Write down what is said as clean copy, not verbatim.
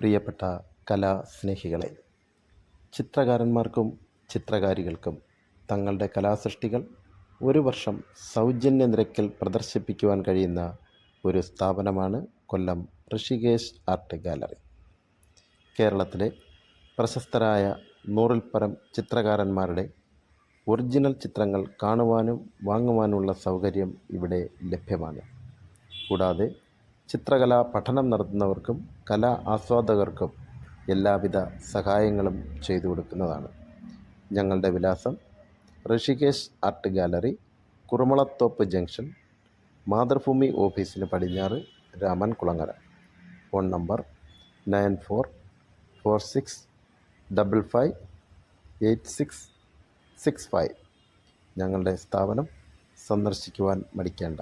പ്രിയപ്പെട്ട കലാസ്നേഹികളെ, ചിത്രകാരന്മാർക്കും ചിത്രകാരികൾക്കും തങ്ങളുടെ കലാസൃഷ്ടികൾ ഒരു വർഷം സൗജന്യ നിരക്കിൽ പ്രദർശിപ്പിക്കുവാൻ കഴിയുന്ന ഒരു സ്ഥാപനമാണ് കൊല്ലം ഋഷികേശ് ആർട്ട് ഗാലറി. കേരളത്തിലെ പ്രശസ്തരായ 100-ൽ പരം ചിത്രകാരന്മാരുടെ ഒറിജിനൽ ചിത്രങ്ങൾ കാണുവാനും വാങ്ങുവാനുമുള്ള സൗകര്യം ഇവിടെ ലഭ്യമാണ്. കൂടാതെ ചിത്രകലാ പഠനം നടത്തുന്നവർക്കും കലാ ആസ്വാദകർക്കും എല്ലാവിധ സഹായങ്ങളും ചെയ്തു കൊടുക്കുന്നതാണ്. ഞങ്ങളുടെ വിലാസം: Rishikesh art gallery, Kurumalathoppu junction, Mathrubhumi ഓഫീസിന് പടിഞ്ഞാറ്, രാമൻകുളങ്ങര. Phone number 9446558665. ഞങ്ങളുടെ സ്ഥാപനം സന്ദർശിക്കുവാൻ മടിക്കേണ്ട.